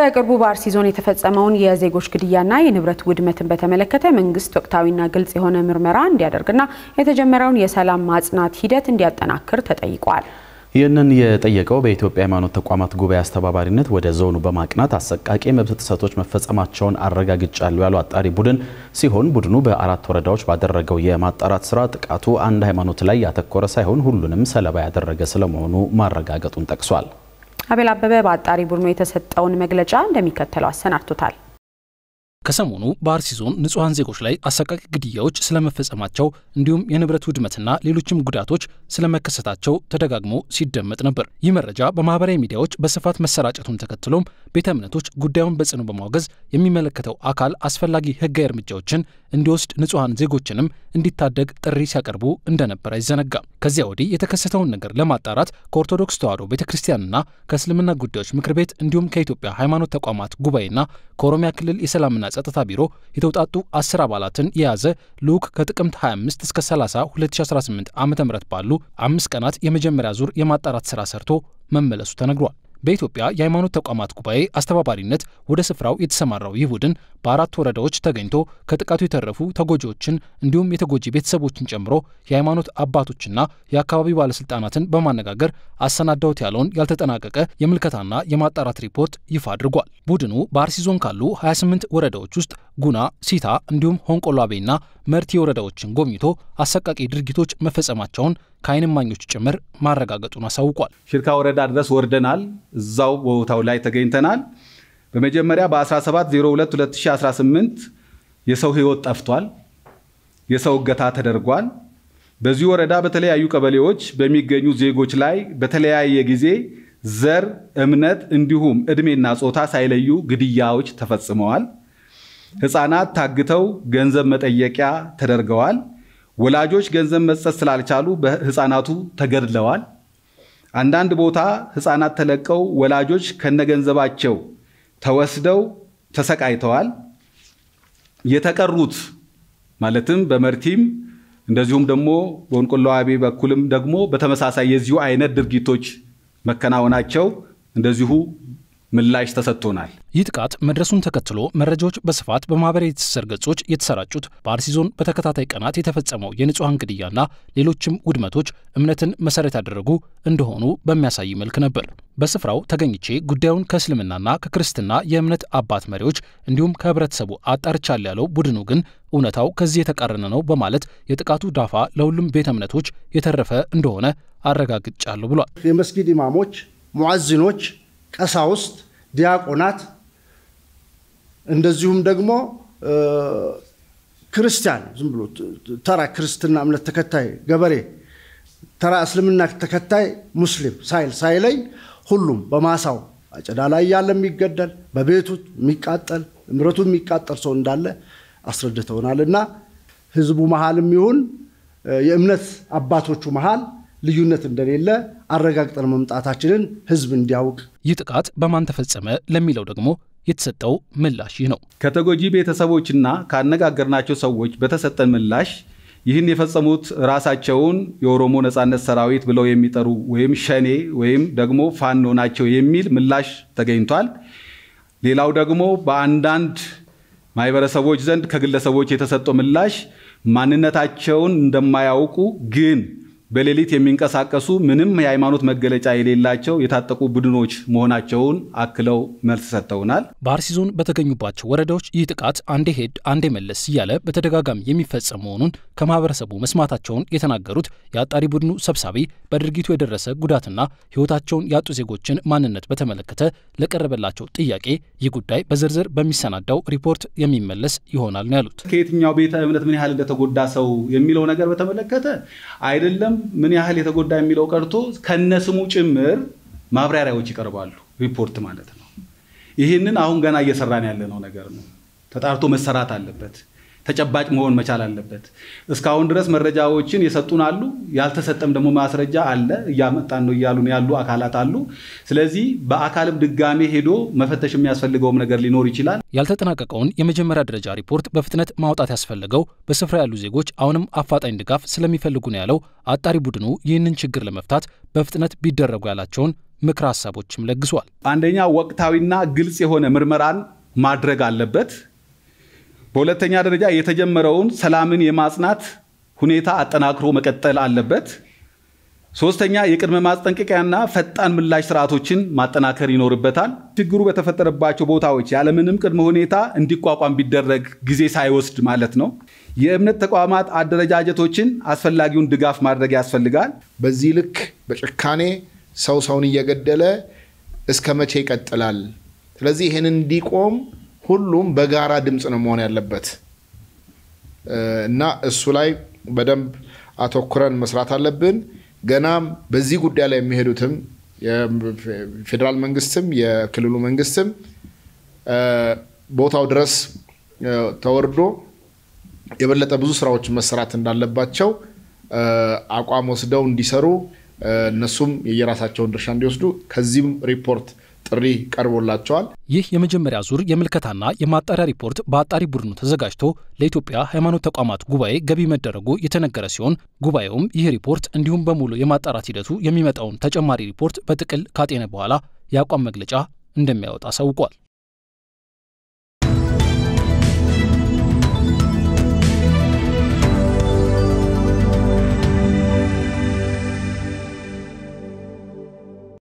በቅርቡ በአርሲ ዞን የተፈጸመውን የዜጎች ግድያና የንብረት ውድመትን በተመለከተ መንግስት ወቅታዊና ግልጽ የሆነ ምርመራ እንዲያደርግና የተጀመረውን የሰላም ማጽናት ሂደት እንዲያጠናክር ተጠይቋል። ይህንን የጠየቀው በኢትዮጵያ ሃይማኖት ተቋማት ጉባኤ አስተባባሪነት ወደ ዞኑ በማቅናት አሰቃቂ መብት ጥሰቶች መፈጸማቸውን አረጋግጫለሁ ያለው አጣሪ ቡድን ሲሆን ቡድኑ በአራት ወረዳዎች ባደረገው የማጣራት ስራ ጥቃቱ አንድ ሃይማኖት ላይ ያተኮረ ሳይሆን ሁሉንም ሰለባ ያደረገ ስለመሆኑ ማረጋገጡን ጠቅሷል። አቤል አበበ በአጣሪ ቡድኑ የተሰጠውን መግለጫ እንደሚከተለው አሰናድቶታል። ከሰሞኑ በአርሲ ዞን ንጹሃን ዜጎች ላይ አሰቃቂ ግድያዎች ስለመፈጸማቸው እንዲሁም የንብረት ውድመትና ሌሎችም ጉዳቶች ስለመከሰታቸው ተደጋግሞ ሲደመጥ ነበር። ይህ መረጃ በማህበራዊ ሚዲያዎች በስፋት መሰራጨቱን ተከትሎም ቤተ እምነቶች ጉዳዩን በጽኑ በማውገዝ የሚመለከተው አካል አስፈላጊ ህጋዊ እርምጃዎችን እንዲወስድ ንጹሃን ዜጎችንም እንዲታደግ ጥሪ ሲያቀርቡ እንደነበር አይዘነጋም። ከዚያ ወዲህ የተከሰተውን ነገር ለማጣራት ከኦርቶዶክስ ተዋሕዶ ቤተክርስቲያንና ከእስልምና ጉዳዮች ምክር ቤት እንዲሁም ከኢትዮጵያ ሃይማኖት ተቋማት ጉባኤና ከኦሮሚያ ክልል የሰላምና ጸጥታ ቢሮ የተውጣጡ 10 አባላትን የያዘ ልዑክ ከጥቅምት 25 እስከ 30 2018 ዓ.ም ባሉ 5 ቀናት የመጀመሪያ ዙር የማጣራት ስራ ሰርቶ መመለሱ ተነግሯል። በኢትዮጵያ የሃይማኖት ተቋማት ጉባኤ አስተባባሪነት ወደ ስፍራው የተሰማራው ይህ ቡድን በአራት ወረዳዎች ተገኝቶ ከጥቃቱ የተረፉ ተጎጂዎችን እንዲሁም የተጎጂ ቤተሰቦችን ጨምሮ የሃይማኖት አባቶችና የአካባቢው ባለስልጣናትን በማነጋገር አሰናዳውት ያለውን ያልተጠናቀቀ የምልከታና የማጣራት ሪፖርት ይፋ አድርጓል። ቡድኑ በአርሲ ዞን ካሉ 28 ወረዳዎች ውስጥ ጉና፣ ሲታ እንዲሁም ሆንቆሏቤና መርቲ ወረዳዎችን ጎብኝቶ አሰቃቂ ድርጊቶች መፈጸማቸውን ከዓይን እማኞች ጭምር ማረጋገጡን አሳውቋል። ሽርካ ወረዳ ድረስ ወርደናል። እዛው ቦታው ላይ ተገኝተናል። በመጀመሪያ በ17/02/2018 የሰው ህይወት ጠፍቷል። የሰው እገታ ተደርጓል። በዚህ ወረዳ በተለያዩ ቀበሌዎች በሚገኙ ዜጎች ላይ በተለያየ ጊዜ ዘር፣ እምነት እንዲሁም እድሜና ጾታ ሳይለዩ ግድያዎች ተፈጽመዋል። ህፃናት ታግተው ገንዘብ መጠየቂያ ተደርገዋል። ወላጆች ገንዘብ መስጠት ስላልቻሉ በህፃናቱ ተገድለዋል። አንዳንድ ቦታ ህፃናት ተለቀው ወላጆች ከነገንዘባቸው ተወስደው ተሰቃይተዋል። የተቀሩት ማለትም በመርቲም እንደዚሁም ደግሞ በወንቆላዋቤ በኩልም ደግሞ በተመሳሳይ የዚሁ አይነት ድርጊቶች መከናወናቸው እንደዚሁ ምላሽ ተሰጥቶናል። ይህ ጥቃት መድረሱን ተከትሎ መረጃዎች በስፋት በማህበራዊ ትስስር ገጾች የተሰራጩት በአርሲ ዞን በተከታታይ ቀናት የተፈጸመው የንጹሃን ግድያና ሌሎችም ውድመቶች እምነትን መሰረት ያደረጉ እንደሆኑ በሚያሳይ መልክ ነበር። በስፍራው ተገኝቼ ጉዳዩን ከእስልምናና ከክርስትና የእምነት አባት መሪዎች እንዲሁም ከህብረተሰቡ አጣርቻለሁ ያለው ቡድኑ ግን እውነታው ከዚህ የተቃረነ ነው በማለት የጥቃቱ ዳፋ ለሁሉም ቤተ እምነቶች የተረፈ እንደሆነ አረጋግጫለሁ ብሏል። የመስጊድ ኢማሞች፣ ሙአዚኖች፣ ቀሳውስት፣ ዲያቆናት እንደዚሁም ደግሞ ክርስቲያን ዝም ብሎ ተራ ክርስትና እምነት ተከታይ ገበሬ ተራ እስልምና ተከታይ ሙስሊም ሳይለይ ሁሉም በማሳው አጨዳ ላይ ያለ የሚገደል በቤቱ የሚቃጠል ምረቱ የሚቃጠል ሰው እንዳለ አስረድተውናልና ህዝቡ መሃልም ይሁን የእምነት አባቶቹ መሃል ልዩነት እንደሌለ አረጋግጠን መምጣታችንን ህዝብ እንዲያውቅ። ይህ ጥቃት በማን ተፈጸመ ለሚለው ደግሞ የተሰጠው ምላሽ ነው። ከተጎጂ ቤተሰቦችና ካነጋገርናቸው ሰዎች በተሰጠን ምላሽ ይህን የፈጸሙት ራሳቸውን የኦሮሞ ነጻነት ሰራዊት ብለው የሚጠሩ ወይም ሸኔ ወይም ደግሞ ፋኖ ናቸው የሚል ምላሽ ተገኝቷል። ሌላው ደግሞ በአንዳንድ ማህበረሰቦች ዘንድ ከግለሰቦች የተሰጠው ምላሽ ማንነታቸውን እንደማያውቁ ግን በሌሊት የሚንቀሳቀሱ ምንም የሃይማኖት መገለጫ የሌላቸው የታጠቁ ቡድኖች መሆናቸውን አክለው መልስ ሰጥተውናል። በአርሲ ዞን በተገኙባቸው ወረዳዎች ይህ ጥቃት አንዴ ሄድ አንዴ መለስ እያለ በተደጋጋሚ የሚፈጸም መሆኑን ከማህበረሰቡ መስማታቸውን የተናገሩት የአጣሪ ቡድኑ ሰብሳቢ በድርጊቱ የደረሰ ጉዳትና ህይወታቸውን ያጡ ዜጎችን ማንነት በተመለከተ ለቀረበላቸው ጥያቄ ይህ ጉዳይ በዝርዝር በሚሰናዳው ሪፖርት የሚመለስ ይሆናል ነው ያሉት። ከየትኛው ቤተ እምነት ምን ያህል እንደተጎዳ ሰው የሚለው ነገር በተመለከተ አይደለም ምን ያህል የተጎዳ የሚለው ቀርቶ ከነስሙ ጭምር ማብራሪያዎች ይቀርባሉ። ሪፖርት ማለት ነው። ይህንን አሁን ገና እየሰራን ያለነው ነገር ነው። ተጣርቶ መሰራት አለበት። ተጨባጭ መሆን መቻል አለበት። እስካሁን ድረስ መረጃዎችን የሰጡን አሉ። ያልተሰጠም ደግሞ ማስረጃ አለ። እያመጣን ነው ያሉን ያሉ አካላት አሉ። ስለዚህ በአካልም ድጋሜ ሄዶ መፈተሽ የሚያስፈልገውም ነገር ሊኖር ይችላል። ያልተጠናቀቀውን የመጀመሪያ ደረጃ ሪፖርት በፍጥነት ማውጣት ያስፈልገው በስፍራ ያሉ ዜጎች አሁንም አፋጣኝ ድጋፍ ስለሚፈልጉ ነው ያለው አጣሪ ቡድኑ ይህንን ችግር ለመፍታት በፍጥነት ቢደረጉ ያላቸውን ምክር ሐሳቦችም ለግሷል። አንደኛ ወቅታዊና ግልጽ የሆነ ምርመራን ማድረግ አለበት። በሁለተኛ ደረጃ የተጀመረውን ሰላምን የማጽናት ሁኔታ አጠናክሮ መቀጠል አለበት። ሶስተኛ የቅድመ ማስጠንቀቂያና ፈጣን ምላሽ ስርዓቶችን ማጠናከር ይኖርበታል። ችግሩ በተፈጠረባቸው ቦታዎች ያለምንም ቅድመ ሁኔታ እንዲቋቋም ቢደረግ ጊዜ ሳይወስድ ማለት ነው። የእምነት ተቋማት አደረጃጀቶችን አስፈላጊውን ድጋፍ ማድረግ ያስፈልጋል። በዚህ ልክ በጭካኔ ሰውን እየገደለ እስከ መቼ ይቀጥላል? ስለዚህ ይሄን እንዲቆም ሁሉም በጋራ ድምጽ ነው መሆን ያለበት እና እሱ ላይ በደንብ አተኩረን መስራት አለብን። ገናም በዚህ ጉዳይ ላይ የሚሄዱትም የፌደራል መንግስትም የክልሉ መንግስትም ቦታው ድረስ ተወርዶ የበለጠ ብዙ ስራዎች መሰራት እንዳለባቸው አቋም ወስደው እንዲሰሩ እነሱም የየራሳቸውን ድርሻ እንዲወስዱ ከዚህም ሪፖርት ጥሪ ቀርቦላቸዋል። ይህ የመጀመሪያ ዙር የምልከታና የማጣሪያ ሪፖርት በአጣሪ ቡድኑ ተዘጋጅቶ ለኢትዮጵያ ሃይማኖት ተቋማት ጉባኤ ገቢ መደረጉ የተነገረ ሲሆን ጉባኤውም ይህ ሪፖርት እንዲሁም በሙሉ የማጣራት ሂደቱ የሚመጣውን ተጨማሪ ሪፖርት በጥቅል ካጤነ በኋላ የአቋም መግለጫ እንደሚያወጣ አሳውቋል።